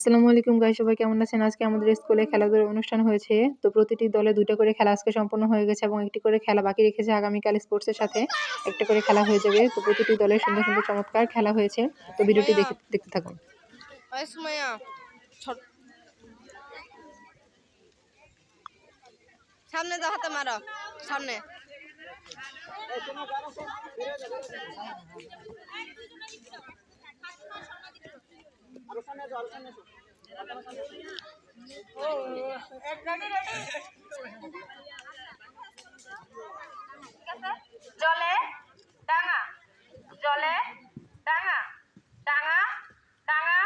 আসসালামু আলাইকুম গাইস, সবাই কেমন আছেন? আজকে আমাদের স্কুলে খেলাধুলার অনুষ্ঠান হয়েছে। তো প্রতিটি দলে ২ টা করে খেলা আজকে সম্পন্ন হয়ে গেছে এবং ১ টি করে খেলা বাকি রেখেছে আগামীকাল স্পোর্টসের সাথে। একটা করে খেলা হয়ে যাবে। তো প্রতিটি দলের সুন্দর, সুন্দর চমৎকার খেলা হয়েছে। তো ভিডিওটি সুমাইয়া দেখতে থাকুন। ওই সুমাইয়া সামনে যাও, হাতে মারো সামনে। জলে ডাঙা জলে ডাঙা ডাঙা ডাঙা